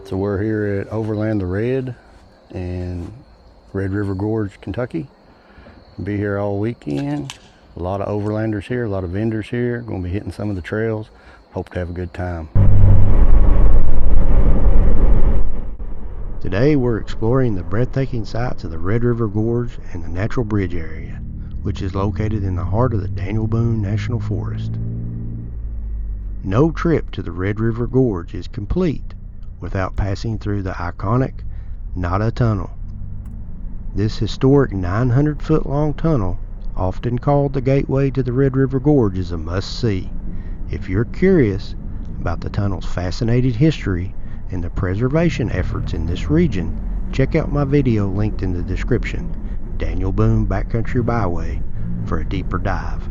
So we're here at Overland The Red in Red River Gorge, Kentucky. Be here all weekend. A lot of overlanders here, a lot of vendors here. Going to be hitting some of the trails. Hope to have a good time. Today we're exploring the breathtaking sights of the Red River Gorge and the Natural Bridge area, which is located in the heart of the Danielboonenationalforest. No trip to the Red River Gorge is complete without passing through the iconic Nada Tunnel. This historic 900-foot long tunnel, often called the gateway to the Red River Gorge, is a must-see. If you're curious about the tunnel's fascinating history and the preservation efforts in this region, check out my video linked in the description, danielboonebackcountybyway, for a deeper dive.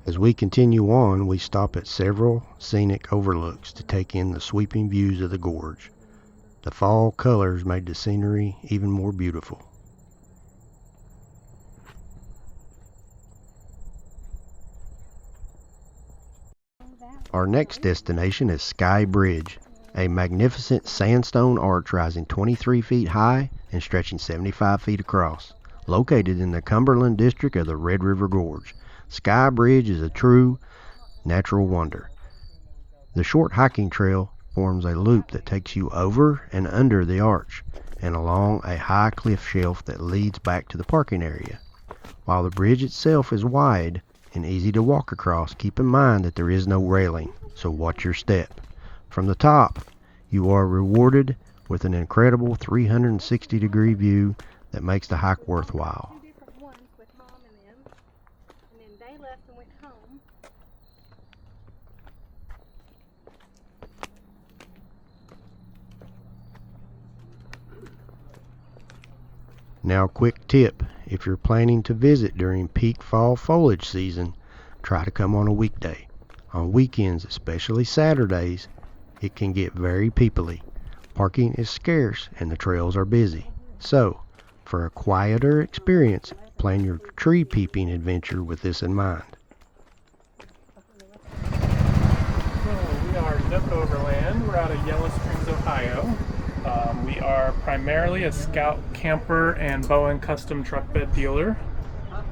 As we continue on, we stop at several scenic overlooks to take in the sweeping views of the gorge. The fall colors made the scenery even more beautiful. Our next destination is Sky Bridge, a magnificent sandstone arch rising 23 feet high and stretching 75 feet across, located in the Cumberland district of the Red River Gorge. Sky Bridge is a true natural wonder. The short hiking trail forms a loop that takes you over and under the arch and along a high cliff shelf that leads back to the parking area. While the bridge itself is wide and easy to walk across, keep in mind that there is no railing, so watch your step. From the top, you are rewarded with an incredible 360-degree view that makes the hike worthwhile. Now, quick tip, if you're planning to visit during peak fall foliage season, try to come on a weekday. On weekends, especially Saturdays, it can get very peoply. Parking is scarce and the trails are busy. So, for a quieter experience, plan your tree peeping adventure with this in mind. So we are Nook Overland. We're out of Yellow Springs, Ohio. We are primarily a scout camper and Bowen custom truck bed dealer.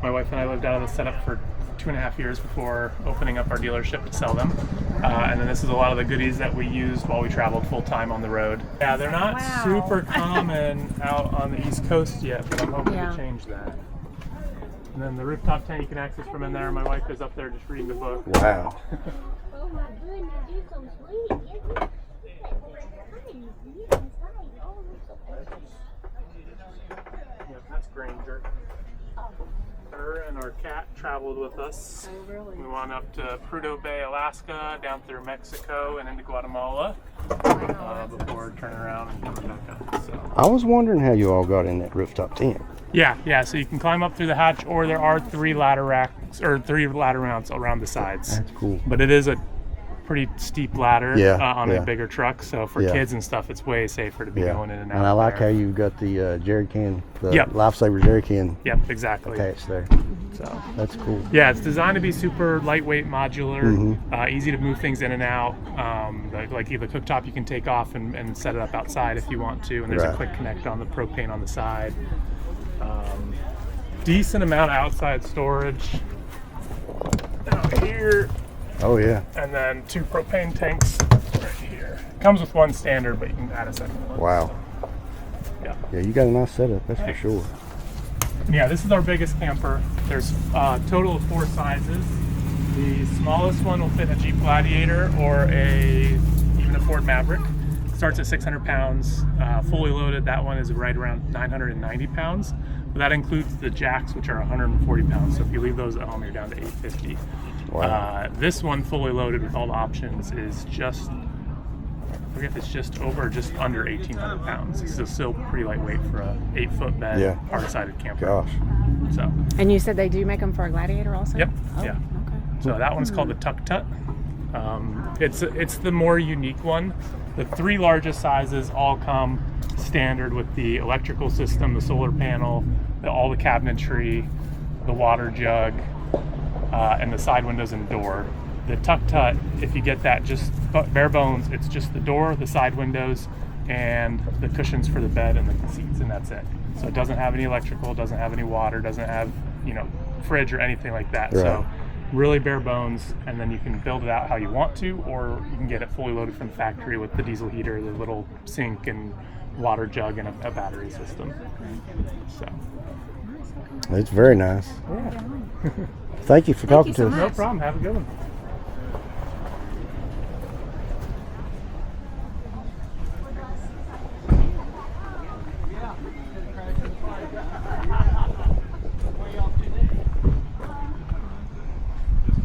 My wife and I lived out of the setup for 2.5 years before opening up our dealership to sell them. And then this is a lot of the goodies that we used while we traveled full-time on the road. Yeah, they're not super common out on the East Coast yet, but I'm hoping to change that. And then the rooftop tent you can access from in there. My wife is up there just reading the book. Wow. Oh my goodness, you're so sweet, isn't it? Yep, that's Granger. Her and our cat traveled with us. Oh, really? We went up to Prudhoe Bay, Alaska, down through Mexico and into Guatemala before turning around and coming back up. So. I was wondering how you all got in that rooftop tent. Yeah, so you can climb up through the hatch, or there are 3 ladder racks, or 3 ladder mounts around the sides. That's cool. But it is a pretty steep ladder on a bigger truck. So for kids and stuff, it's way safer to be going in and out. And I like how you've got the jerry can, the lifesaver jerry can. Yep, exactly. Attached there. So that's cool. Yeah, it's designed to be super lightweight, modular, easy to move things in and out. Like the cooktop you can take off and set it up outside if you want to. And there's a quick connect on the propane on the side. Decent amount of outside storage out here. Oh yeah. And then 2 propane tanks right here. Comes with 1 standard, but you can add a second one. Wow. Yeah. Yeah, you got a nice setup, that's for sure. Yeah, this is our biggest camper. There's a total of 4 sizes. The smallest one will fit a Jeep Gladiator or even a Ford Maverick. Starts at 600 pounds. Fully loaded, that one is right around 990 pounds. But that includes the jacks, which are 140 pounds. So if you leave those at home, you're down to 850. Wow. This one, fully loaded with all the options, is just, I forget if it's just over or just under 1,800 pounds. So still pretty lightweight for a 8-foot bed, hard-sided camper. Gosh. So. And you said they do make them for a Gladiator also? Yep. Oh, yeah. Okay. So that one's called the Tuk Tut. It's the more unique one. The 3 largest sizes all come standard with the electrical system, the solar panel, all the cabinetry, the water jug, and the side windows and door. The Tuk Tut, if you get that just bare bones, it's just the door, the side windows, and the cushions for the bed and the seats, and that's it. So it doesn't have any electrical, doesn't have any water, doesn't have, fridge or anything like that. Right. So really bare bones, and then you can build it out how you want to, or you can get it fully loaded from the factory with the diesel heater, the little sink and water jug, and a battery system. So it's very nice. Yeah. Thank you for talking to us. No problem. Have a good one.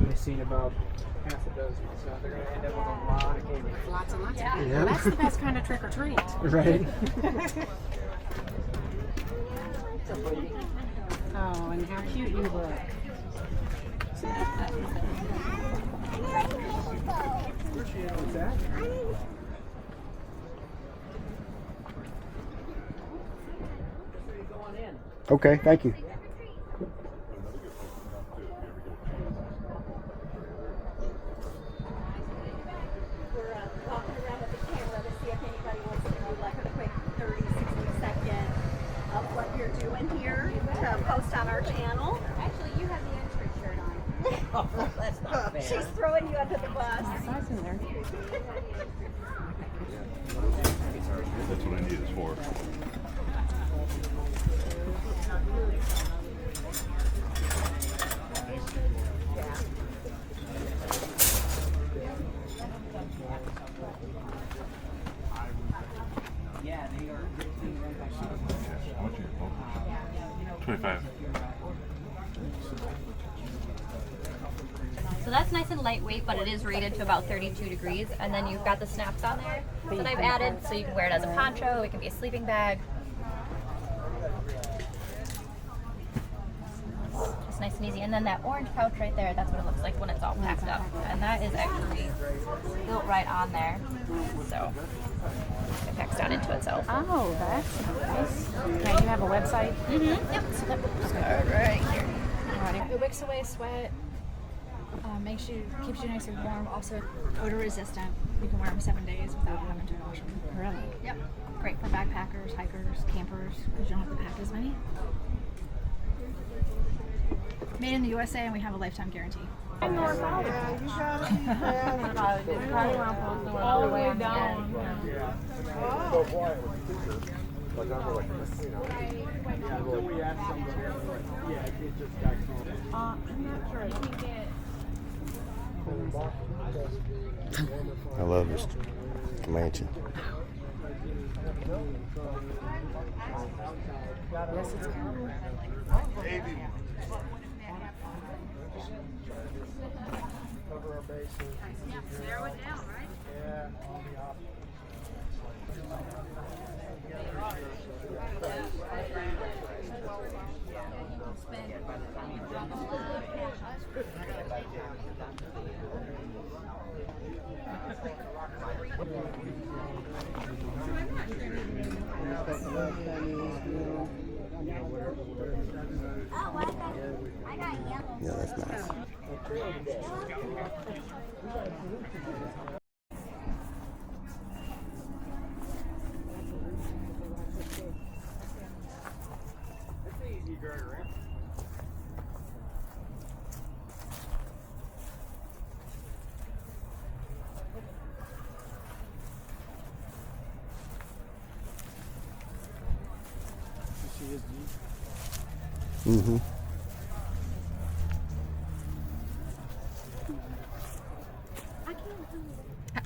I've seen about half a dozen, so they're going to end up with a lot of gamers. Lots and lots of Yeah. people. Well, that's the best kind of trick or treat. Right. Oh, and how cute you look. Okay, thank you. Walking around with the camera to see if anybody wants to do like a quick 30, 60-second of what you're doing here to post on our channel. Actually, you have the entry shirt on. Oh, that's not fair. She's throwing you under the bus. Nice in there. That's what I need this for. Yeah, they are being run by How much are your focus? 25. So that's nice and lightweight, but it is rated to about 32 degrees. And then you've got the snaps on there that I've added, so you can wear it as a poncho, it can be a sleeping bag. Just nice and easy. And then that orange pouch right there, that's what it looks like when it's all packed up. And that is actually built right on there. So it packs down into itself. Oh, that's nice. Now you have a website? Mm-hmm. Yep. So that looks right here. Alrighty. It wicks away sweat, keeps you nice and warm, also odor resistant. You can wear them 7 days without having to wash them. Really? Yep. Great for backpackers, hikers, campers, because you don't have to pack as many. Made in the USA, and we have a lifetime guarantee. All the way down. I love this mansion. Yes, it's cool. cover our bases. Narrow it down, right? Yeah, all the options. Yeah, that's nice. Mm-hmm.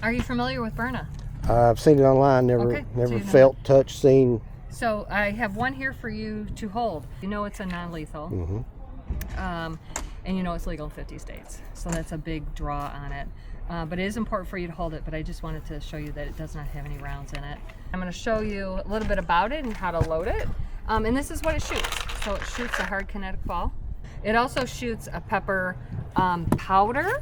Are you familiar with Berna? I've seen it online, never Okay, so you know felt, touched, seen. So I have one here for you to hold. You know it's a non-lethal. Mm-hmm. And you know it's legal in 50 states. So that's a big draw on it. But it is important for you to hold it, but I just wanted to show you that it does not have any rounds in it. I'm going to show you a little bit about it and how to load it. And this is what it shoots. So it shoots a hard kinetic ball. It also shoots a pepper powder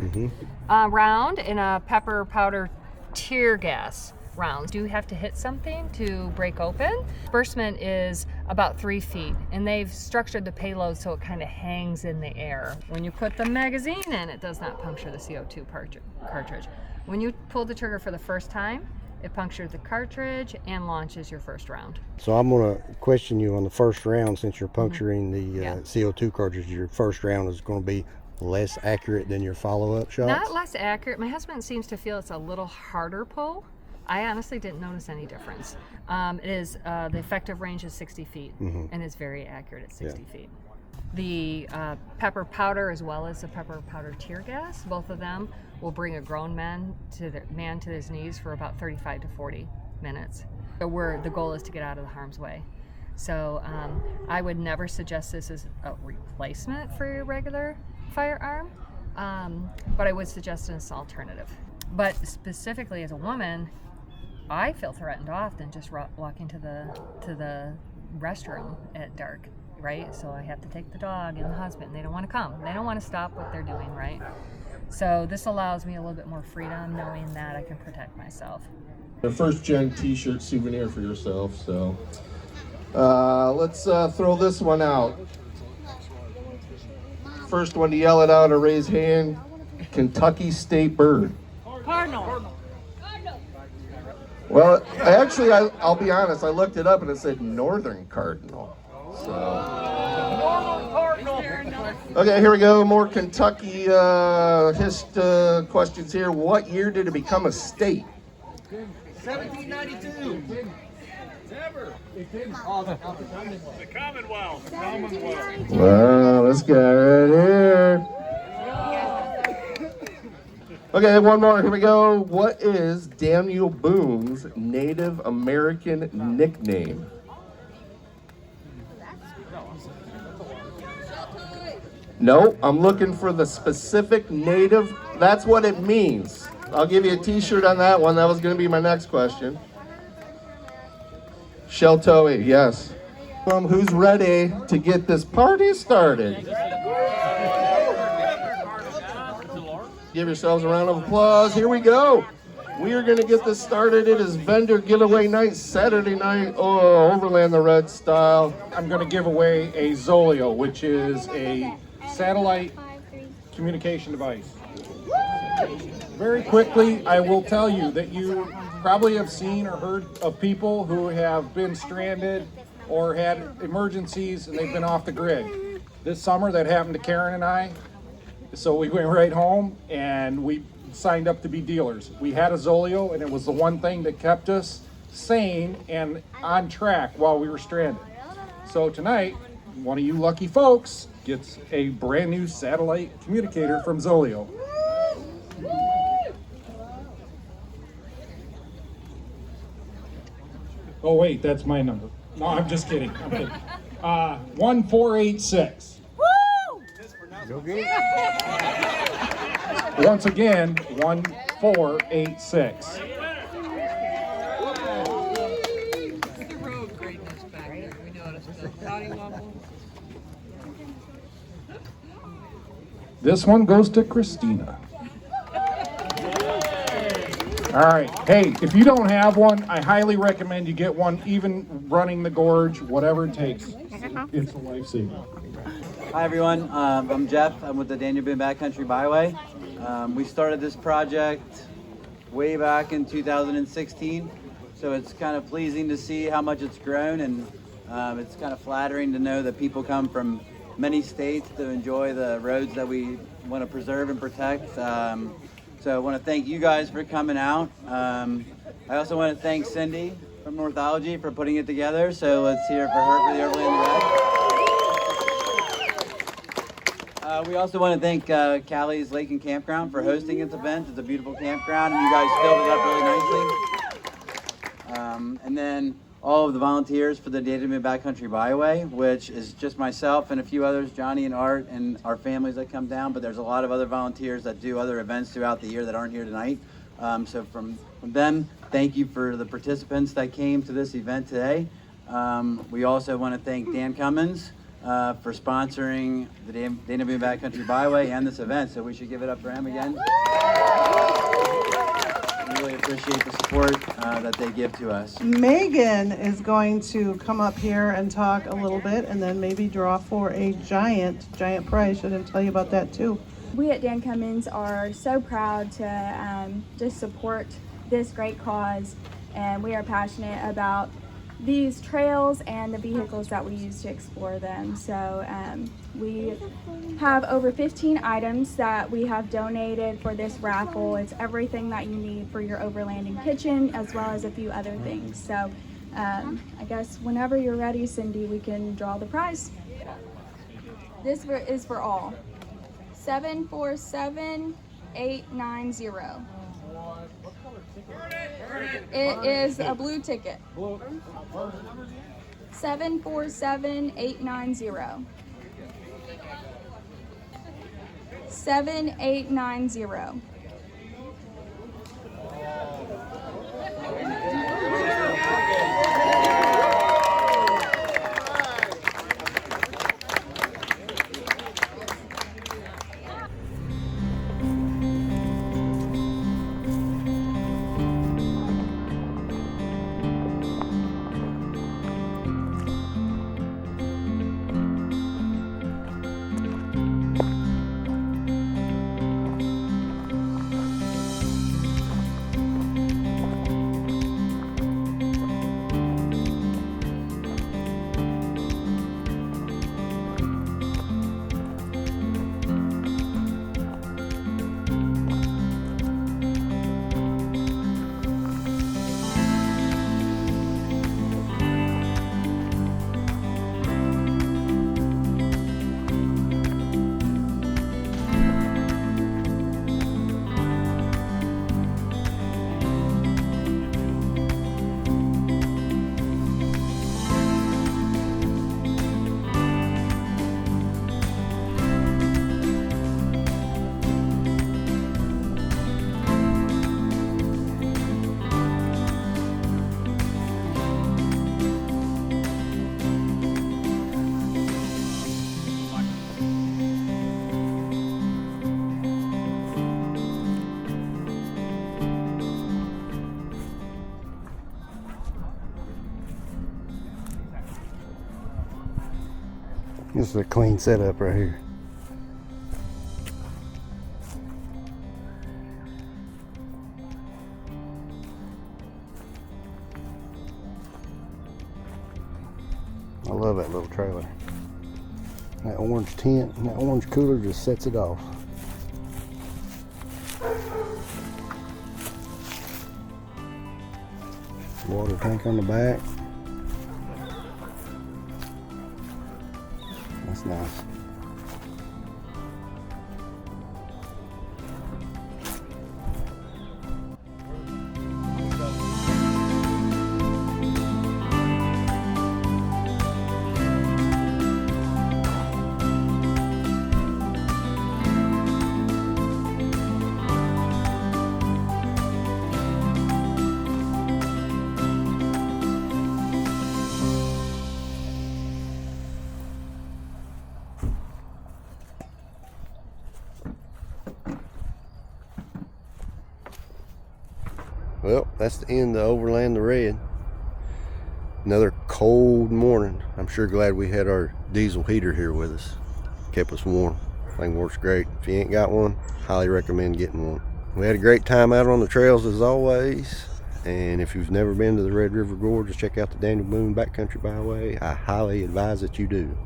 round and a pepper powder tear gas round. You have to hit something to break open. Disbursement is about 3 feet, and they've structured the payload so it kind of hangs in the air. When you put the magazine in, it does not puncture the CO2 cartridge. When you pull the trigger for the first time, it punctures the cartridge and launches your first round. So I'm going to question you on the first round, since you're puncturing the CO2 cartridge. Your first round is going to be less accurate than your follow-up shots? Not less accurate. My husband seems to feel it's a little harder pull. I honestly didn't notice any difference. It is the effective range is 60 feet, and it's very accurate at 60 feet. The pepper powder, as well as the pepper powder tear gas, both of them will bring a grown man to his knees for about 35 to 40 minutes. Where the goal is to get out of the harm's way. So I would never suggest this as a replacement for your regular firearm, but I would suggest it as an alternative. But specifically as a woman, I feel threatened often just walking to the restroom at dark, right? So I have to take the dog and the husband. They don't want to come. They don't want to stop what they're doing, right? So this allows me a little bit more freedom, knowing that I can protect myself. A first gen t-shirt souvenir for yourself. So let's throw this one out. First one to yell it out or raise hand: Kentucky state bird. Cardinal. Well, I'll be honest, I looked it up and it said northern cardinal. So okay, here we go. More Kentucky questions here. What year did it become a state? 1792. The Commonwealth. Wow, this guy right here. Okay, one more. Here we go. What is Daniel Boone's Native American nickname? No, I'm looking for the specific native. That's what it means. I'll give you a t-shirt on that one. That was going to be my next question. Sheltoe, yes. Who's ready to get this party started? Give yourselves a round of applause. Here we go. We are going to get this started. It is vendor giveaway night, Saturday night, Overland the Red style. I'm going to give away a Zoleo, which is a satellite communication device. Very quickly, I will tell you that you probably have seen or heard of people who have been stranded or had emergencies and they've been off the grid. This summer that happened to Karen and I. So we went right home and we signed up to be dealers. We had a Zoleo and it was the one thing that kept us sane and on track while we were stranded. So tonight, one of you lucky folks gets a brand new satellite communicator from Zoleo. Oh wait, that's my number. No, I'm just kidding. 1486. Once again, 1486. This one goes to Christina. All right. Hey, if you don't have one, I highly recommend you get one, even running the gorge, whatever it takes. It's a lifesaver. Hi everyone, I'm Jeff. I'm with the danielboonebackcountybyway. We started this project way back in 2016, so it's kind of pleasing to see how much it's grown, and it's kind of flattering to know that people come from many states to enjoy the roads that we want to preserve and protect. So I want to thank you guys for coming out. I also want to thank Cindy from Northology for putting it together, so let's hear it for her for the Overland The Red. We also want to thank Callie's Lake and Campground for hosting this event. It's a beautiful campground, and you guys filled it up really nicely. And then all of the volunteers for the Danielboonenationalforest Backcountry Byway, which is just myself and a few others, Johnny and Art, and our families that come down, but there's a lot of other volunteers that do other events throughout the year that aren't here tonight. So from them, thank you for the participants that came to this event today. We also want to thank Dan Cummins for sponsoring the Danielboonenationalforest Backcountry Byway and this event, so we should give it up for him again. Really appreciate the support that they give to us. Megan is going to come up here and talk a little bit, and then maybe draw for a giant prize. Should I tell you about that too? We at Dan Cummins are so proud to just support this great cause, and we are passionate about these trails and the vehicles that we use to explore them. So we have over 15 items that we have donated for this raffle. It's everything that you need for your overlanding kitchen, as well as a few other things. So I guess whenever you're ready, Cindy, we can draw the prize. This is for all. 747890. It is a blue ticket. 747890. 7890. This is a clean setup right here. I love that little trailer. That orange tent and that orange cooler just sets it off. Water tank on the back. That's nice. Well, that's the end of Overland the Red. Another cold morning. I'm sure glad we had our diesel heater here with us. Kept us warm. Thing works great. If you ain't got one, highly recommend getting one. We had a great time out on the trails as always. And if you've never been to the Red River Gorge, check out the Daniel Boone Backcountry Byway. I highly advise that you do.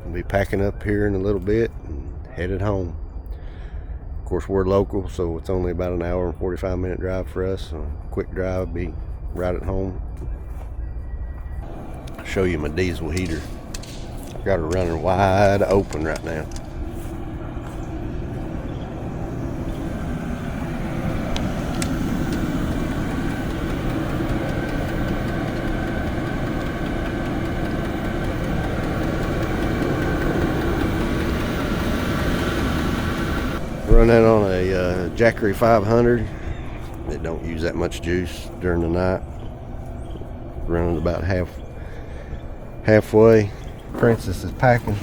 I'll be packing up here in a little bit and headed home. Of course, we're local, so it's only about an hour and 45-minute drive for us. So a quick drive, be right at home. I'll show you my diesel heater. I've got her running wide open right now. Run that on a Jackery 500. They don't use that much juice during the night. Running about halfway. Princess is packing.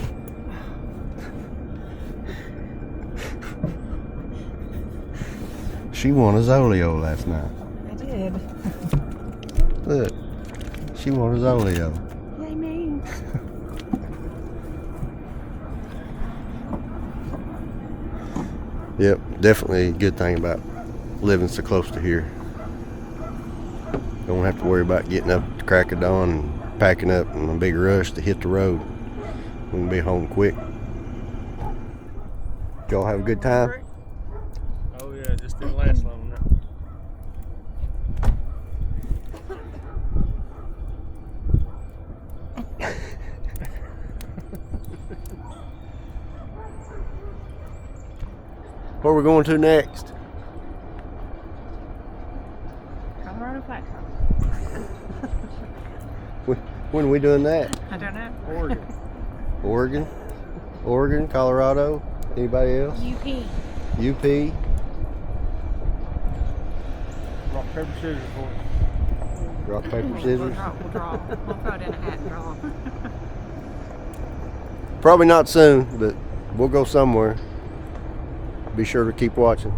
She won a Zolio last night. I did. Look, she won a Zolio. Yay me. Yep, definitely a good thing about living so close to here. Don't have to worry about getting up at the crack of dawn and packing up in a big rush to hit the road. We can be home quick. Y'all have a good time? Oh yeah, just didn't last long enough. Where are we going to next? Colorado Plateau. When are we doing that? I don't know. Oregon, Colorado. Anybody else? UP. UP. Rock, paper, scissors, boys. Rock, paper, scissors. We'll draw. We'll throw it in a hat and draw. Probably not soon, but we'll go somewhere. Be sure to keep watching.